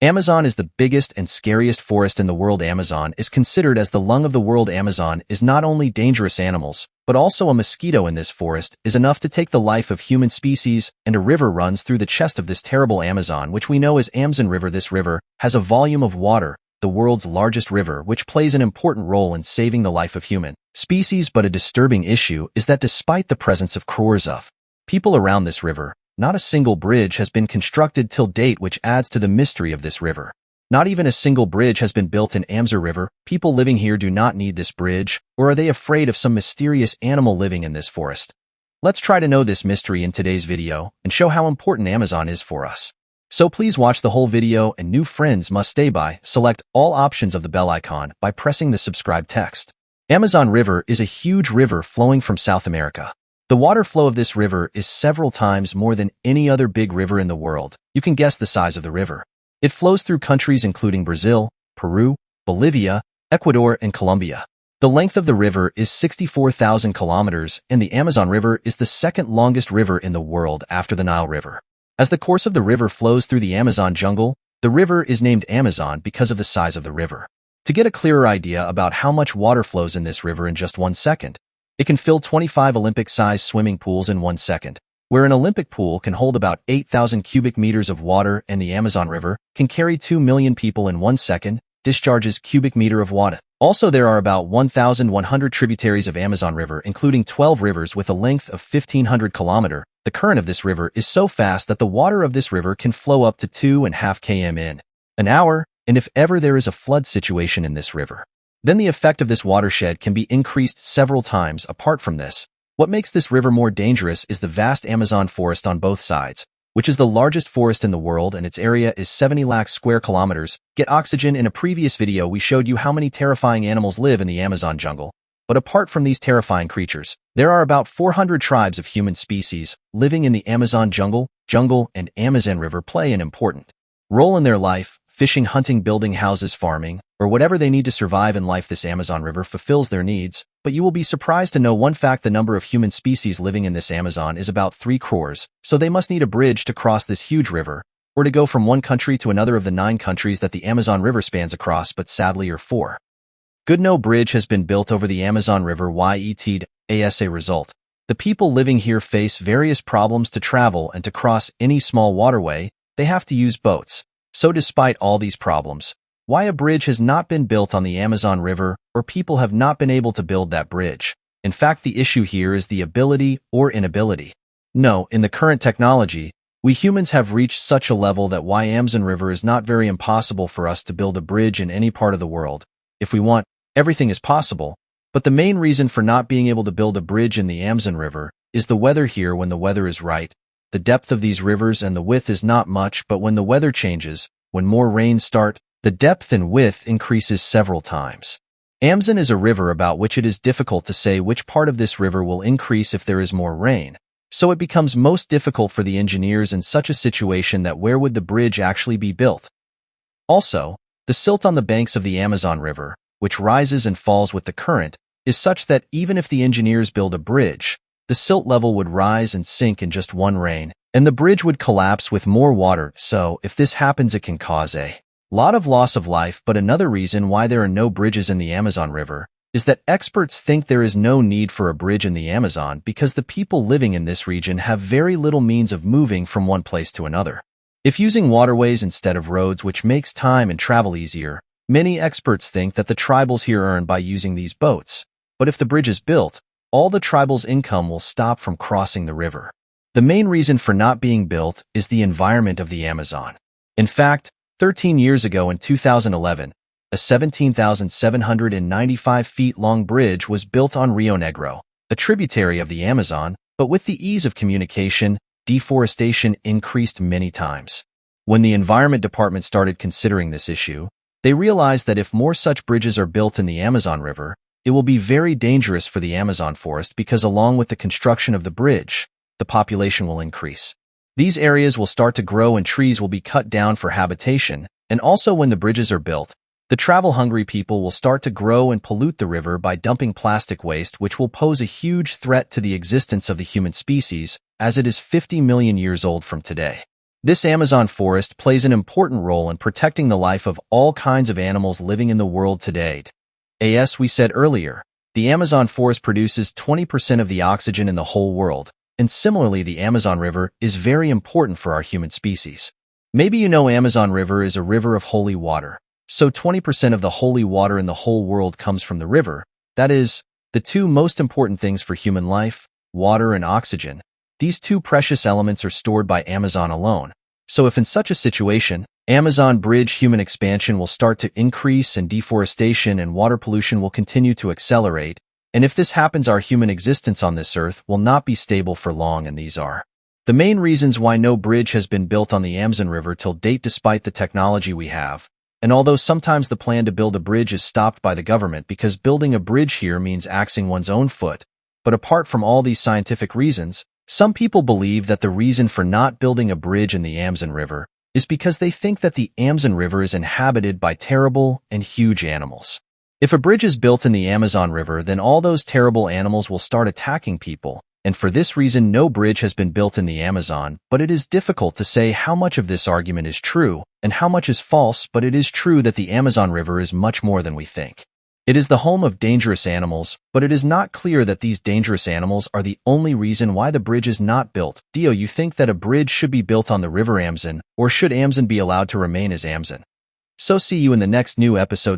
Amazon is the biggest and scariest forest in the world. Amazon is considered as the lung of the world. Amazon is not only dangerous animals, but also a mosquito in this forest is enough to take the life of human species, and a river runs through the chest of this terrible Amazon, which we know as Amazon River. This river has a volume of water, the world's largest river, which plays an important role in saving the life of human species. But a disturbing issue is that despite the presence of crores of people around this river, not a single bridge has been constructed till date, which adds to the mystery of this river. Not even a single bridge has been built in Amazon River. People living here do not need this bridge, or are they afraid of some mysterious animal living in this forest? Let's try to know this mystery in today's video and show how important Amazon is for us. So please watch the whole video, and new friends must stay by. Select all options of the bell icon by pressing the subscribe text. Amazon River is a huge river flowing from South America. The water flow of this river is several times more than any other big river in the world. You can guess the size of the river. It flows through countries including Brazil, Peru, Bolivia, Ecuador, and Colombia. The length of the river is 64,000 kilometers, and the Amazon River is the second longest river in the world after the Nile River. As the course of the river flows through the Amazon jungle, the river is named Amazon because of the size of the river. To get a clearer idea about how much water flows in this river in just 1 second, it can fill 25 Olympic-sized swimming pools in 1 second, where an Olympic pool can hold about 8,000 cubic meters of water, and the Amazon River can carry 2 million people in 1 second, discharges cubic meter of water. Also, there are about 1,100 tributaries of Amazon River, including 12 rivers with a length of 1,500 kilometers. The current of this river is so fast that the water of this river can flow up to 2.5 km in an hour, and if ever there is a flood situation in this river, then the effect of this watershed can be increased several times. Apart from this, what makes this river more dangerous is the vast Amazon forest on both sides, which is the largest forest in the world, and its area is 70 lakh square kilometers. Get oxygen. In a previous video, we showed you how many terrifying animals live in the Amazon jungle. But apart from these terrifying creatures, there are about 400 tribes of human species living in the Amazon jungle, and Amazon River play an important role in their life. Fishing, hunting, building houses, farming, or whatever they need to survive in life, this Amazon River fulfills their needs. But you will be surprised to know one fact: the number of human species living in this Amazon is about 3 crores, so they must need a bridge to cross this huge river, or to go from one country to another of the 9 countries that the Amazon River spans across. But sadly, or for good, no bridge has been built over the Amazon River. Yet, as a result, the people living here face various problems to travel, and to cross any small waterway, they have to use boats. So despite all these problems, why a bridge has not been built on the Amazon River, or people have not been able to build that bridge? In fact, the issue here is the ability or inability. No, in the current technology, we humans have reached such a level that Amazon River is not very impossible for us to build a bridge in any part of the world. If we want, everything is possible. But the main reason for not being able to build a bridge in the Amazon River is the weather here. When the weather is right, the depth of these rivers and the width is not much, but when the weather changes, when more rains start, the depth and width increases several times. Amazon is a river about which it is difficult to say which part of this river will increase if there is more rain. So it becomes most difficult for the engineers in such a situation that where would the bridge actually be built? Also, the silt on the banks of the Amazon River, which rises and falls with the current, is such that even if the engineers build a bridge, the silt level would rise and sink in just one rain, and the bridge would collapse with more water. So if this happens, it can cause a lot of loss of life. But another reason why there are no bridges in the Amazon River is that experts think there is no need for a bridge in the Amazon because the people living in this region have very little means of moving from one place to another. If using waterways instead of roads, which makes time and travel easier, many experts think that the tribals here earn by using these boats. But if the bridge is built, all the tribals' income will stop from crossing the river. The main reason for not being built is the environment of the Amazon. In fact, 13 years ago in 2011, a 17,795 feet long bridge was built on Rio Negro, a tributary of the Amazon, but with the ease of communication, deforestation increased many times. When the Environment Department started considering this issue, they realized that if more such bridges are built in the Amazon River, it will be very dangerous for the Amazon forest because along with the construction of the bridge, the population will increase. These areas will start to grow and trees will be cut down for habitation, and also when the bridges are built, the travel-hungry people will start to grow and pollute the river by dumping plastic waste, which will pose a huge threat to the existence of the human species, as it is 50 million years old from today. This Amazon forest plays an important role in protecting the life of all kinds of animals living in the world today. As we said earlier, the Amazon forest produces 20% of the oxygen in the whole world, and similarly the Amazon River is very important for our human species. Maybe you know Amazon River is a river of holy water, so 20% of the holy water in the whole world comes from the river. That is, the two most important things for human life, water and oxygen. These two precious elements are stored by Amazon alone. So if in such a situation, Amazon bridge human expansion will start to increase and deforestation and water pollution will continue to accelerate, and if this happens, our human existence on this earth will not be stable for long, and these are the main reasons why no bridge has been built on the Amazon River till date despite the technology we have. And although sometimes the plan to build a bridge is stopped by the government because building a bridge here means axing one's own foot, but apart from all these scientific reasons, some people believe that the reason for not building a bridge in the Amazon River is because they think that the Amazon River is inhabited by terrible and huge animals. If a bridge is built in the Amazon River, then all those terrible animals will start attacking people, and for this reason no bridge has been built in the Amazon, but it is difficult to say how much of this argument is true and how much is false, but it is true that the Amazon River is much more than we think. It is the home of dangerous animals, but it is not clear that these dangerous animals are the only reason why the bridge is not built. Do you think that a bridge should be built on the River Amazon, or should Amazon be allowed to remain as Amazon? So see you in the next new episode.